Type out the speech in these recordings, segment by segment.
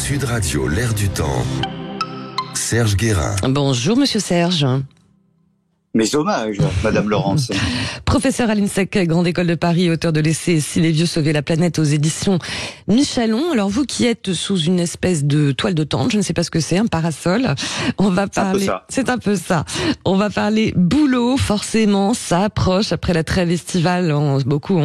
Sud Radio, l'air du temps. Serge Guérin. Bonjour Monsieur Serge. Mes hommages, Madame Laurence. Professeur à l'INSEC, Grande École de Paris, auteur de l'essai « Si les vieux sauvaient la planète » aux éditions Michalon. Alors vous qui êtes sous une espèce de toile de tente, je ne sais pas ce que c'est, un parasol, on va parler... C'est un peu ça. On va parler boulot, forcément, ça approche après la trêve estivale. Beaucoup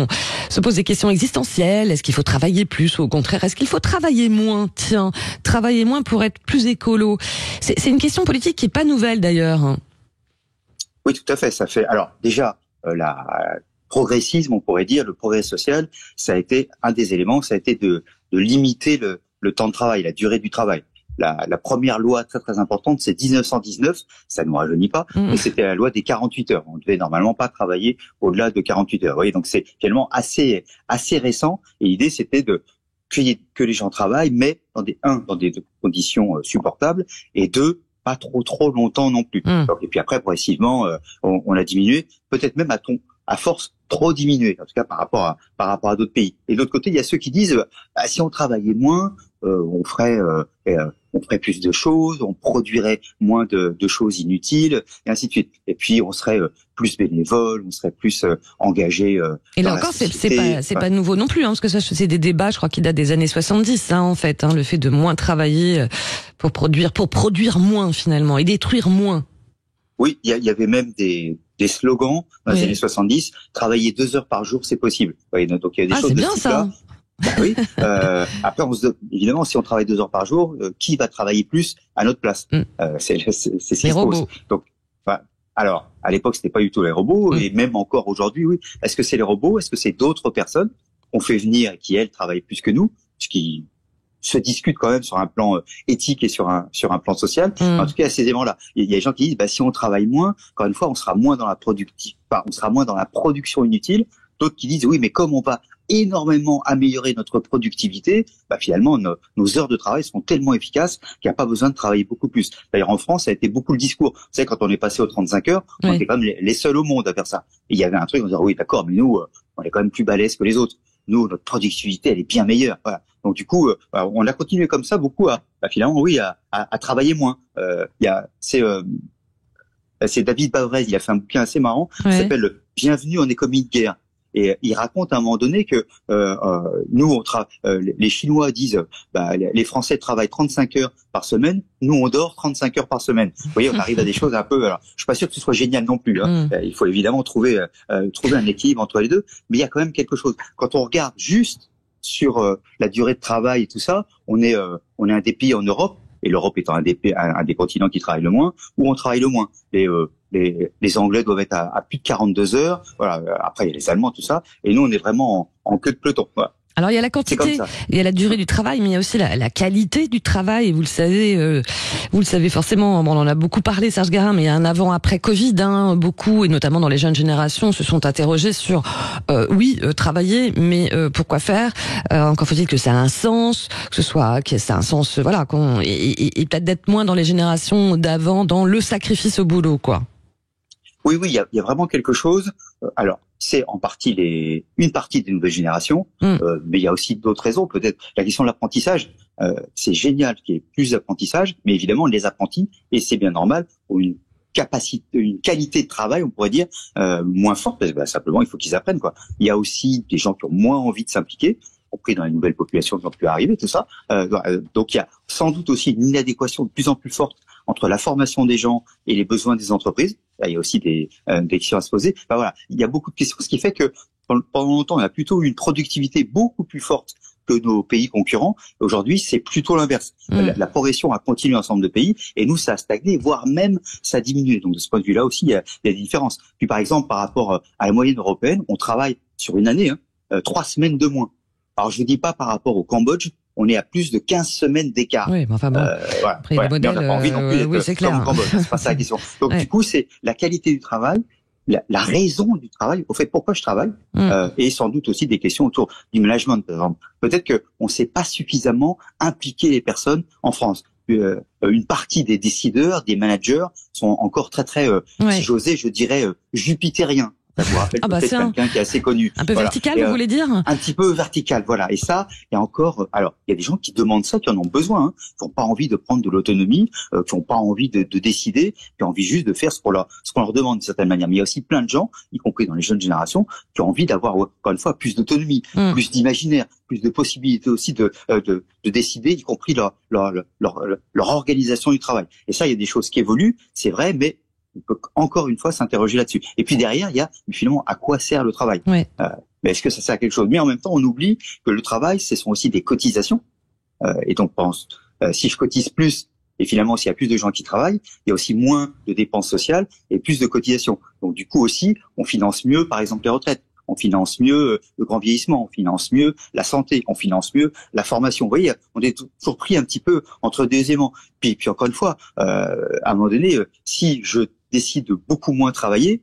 se posent des questions existentielles. Est-ce qu'il faut travailler plus ou au contraire, est-ce qu'il faut travailler moins? Tiens, travailler moins pour être plus écolo. C'est une question politique qui est pas nouvelle d'ailleurs. Oui, tout à fait. Ça fait. Alors déjà, la progressisme, on pourrait dire, le progrès social, ça a été un des éléments. Ça a été de limiter le temps de travail, la durée du travail. La première loi très très importante, c'est 1919. Ça ne nous rajeunit pas, mais c'était la loi des 48 heures. On devait normalement pas travailler au-delà de 48 heures. Vous voyez, donc c'est finalement assez récent. Et l'idée, c'était que les gens travaillent, mais dans des conditions supportables, et deux, pas trop longtemps non plus. Donc, et puis après, progressivement, on a diminué, peut-être même à force trop diminué, en tout cas par rapport à d'autres pays. Et de l'autre côté, il y a ceux qui disent si on travaillait moins, on ferait plus de choses, on produirait moins de choses inutiles, et ainsi de suite. Et puis on serait plus bénévole, on serait plus engagé. Et là encore, c'est pas nouveau non plus, parce que ça, c'est des débats, je crois, qui datent des années 70, en fait, le fait de moins travailler pour produire moins finalement et détruire moins. Oui, il y avait même des slogans dans les années 70. Travailler 2 heures par jour, c'est possible. Oui, donc il y a des choses c'est de bien ce type-là. Ça. Oui. Après, évidemment, si on travaille 2 heures par jour, qui va travailler plus à notre place? C'est ce qui se pose. Donc, alors, à l'époque, c'était pas du tout les robots, et même encore aujourd'hui, oui. Est-ce que c'est les robots? Est-ce que c'est d'autres personnes qu'on fait venir et qui, elles, travaillent plus que nous? Ce qui se discute quand même sur un plan éthique et sur un plan social. En tout cas, à ces éléments-là, il y a des gens qui disent, si on travaille moins, encore une fois, on sera moins dans la production inutile. D'autres qui disent, oui, mais comme on va énormément améliorer notre productivité, finalement, nos heures de travail seront tellement efficaces qu'il n'y a pas besoin de travailler beaucoup plus. D'ailleurs, en France, ça a été beaucoup le discours. Vous savez, quand on est passé aux 35 heures, on était quand même les seuls au monde à faire ça. Et il y avait un truc, on disait, oui, d'accord, mais nous, on est quand même plus balèzes que les autres. Nous, notre productivité, elle est bien meilleure. Voilà. Donc du coup, on a continué comme ça beaucoup à travailler moins. C'est David Bavrez, il a fait un bouquin assez marrant qui s'appelle Bienvenue en économie de guerre. Et il raconte à un moment donné que nous, les Chinois disent, les Français travaillent 35 heures par semaine, nous on dort 35 heures par semaine. Vous voyez, on arrive à des choses un peu. Alors, je suis pas sûr que ce soit génial non plus. Il faut évidemment trouver un équilibre entre les deux, mais il y a quand même quelque chose. Quand on regarde juste sur la durée de travail et tout ça, on est un des pays en Europe, et l'Europe étant un des continents qui travaille le moins, où on travaille le moins. Les Anglais doivent être à plus de 42 heures. Voilà. Après, il y a les Allemands, tout ça. Et nous, on est vraiment en queue de peloton. Voilà. Alors, il y a la quantité, il y a la durée du travail, mais il y a aussi la qualité du travail. Et vous le savez forcément. Bon, on en a beaucoup parlé, Serge Guérin, mais il y a un avant-après Covid, beaucoup, et notamment dans les jeunes générations, se sont interrogés sur, travailler, mais pourquoi faire? Encore faut-il que ça a un sens, que ça a un sens, et peut-être d'être moins dans les générations d'avant, dans le sacrifice au boulot, quoi. Oui, il y a vraiment quelque chose. Alors, c'est en partie une partie des nouvelles générations, mais il y a aussi d'autres raisons. Peut-être la question de l'apprentissage. C'est génial qu'il y ait plus d'apprentissage, mais évidemment, les apprentis, et c'est bien normal, ont une qualité de travail, on pourrait dire, moins forte, parce que simplement, il faut qu'ils apprennent, quoi. Il y a aussi des gens qui ont moins envie de s'impliquer, compris dans les nouvelles populations qui ont pu arriver, tout ça. Donc, il y a sans doute aussi une inadéquation de plus en plus forte entre la formation des gens et les besoins des entreprises. Là, il y a aussi des questions à se poser. Il y a beaucoup de questions, ce qui fait que pendant longtemps, on a plutôt eu une productivité beaucoup plus forte que nos pays concurrents. Aujourd'hui, c'est plutôt l'inverse. La progression a continué dans un certain nombre de pays, et nous, ça a stagné, voire même ça a diminué. Donc, de ce point de vue-là aussi, il y a des différences. Puis, par exemple, par rapport à la moyenne européenne, on travaille sur une année 3 semaines de moins. Alors, je ne dis pas par rapport au Cambodge, on est à plus de 15 semaines d'écart. Oui, mais enfin bon. Après, le modèle, on n'a pas envie non plus d'être comme au Cambodge. C'est pas ça la question. Donc, du coup, c'est la qualité du travail, la raison du travail, au fait, pourquoi je travaille, et sans doute aussi des questions autour du management, par exemple. Peut-être que on ne sait pas suffisamment impliquer les personnes en France. Une partie des décideurs, des managers, sont encore très, si j'osais, je dirais, jupitériens. Ça vous rappelle peut-être quelqu'un qui est assez connu. Un peu vertical, vous voulez dire? Un petit peu vertical, voilà. Et ça, il y a encore. Alors, il y a des gens qui demandent ça, qui en ont besoin, qui n'ont pas envie de prendre de l'autonomie, qui n'ont pas envie de décider, qui ont envie juste de faire ce qu'on leur demande d'une certaine manière. Mais il y a aussi plein de gens, y compris dans les jeunes générations, qui ont envie d'avoir encore une fois plus d'autonomie, plus d'imaginaire, plus de possibilités aussi de décider, y compris leur organisation du travail. Et ça, il y a des choses qui évoluent, c'est vrai, mais on peut encore une fois s'interroger là-dessus. Et puis derrière, il y a finalement à quoi sert le travail. Mais est-ce que ça sert à quelque chose? Mais en même temps, on oublie que le travail, ce sont aussi des cotisations. Et donc, si je cotise plus, et finalement, s'il y a plus de gens qui travaillent, il y a aussi moins de dépenses sociales et plus de cotisations. Donc, du coup aussi, on finance mieux, par exemple, les retraites. On finance mieux le grand vieillissement, on finance mieux la santé, on finance mieux la formation. Vous voyez, on est toujours pris un petit peu entre deux aimants. Puis encore une fois, à un moment donné, si je décide de beaucoup moins travailler,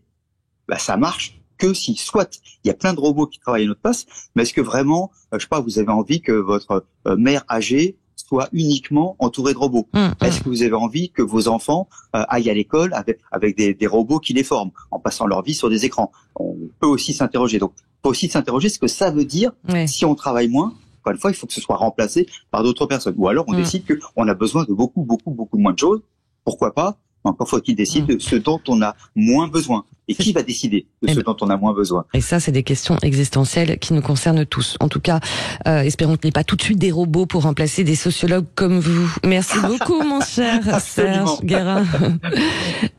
ça marche que si, soit, il y a plein de robots qui travaillent à notre place, mais est-ce que vraiment, je sais pas, vous avez envie que votre mère âgée soit uniquement entourée de robots? Est-ce que vous avez envie que vos enfants aillent à l'école avec des robots qui les forment, en passant leur vie sur des écrans? On peut aussi s'interroger. Donc, il faut aussi s'interroger ce que ça veut dire si on travaille moins. Encore une fois, il faut que ce soit remplacé par d'autres personnes. Ou alors, on décide qu'on a besoin de beaucoup moins de choses. Pourquoi pas? Encore faut-il décider de ce dont on a moins besoin. Et qui va décider de ce dont on a moins besoin? Et ça, c'est des questions existentielles qui nous concernent tous. En tout cas, espérons qu'il n'y ait pas tout de suite des robots pour remplacer des sociologues comme vous. Merci beaucoup, mon cher Serge Guérin.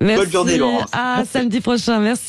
Bonne journée, Laurence. Samedi prochain. Merci.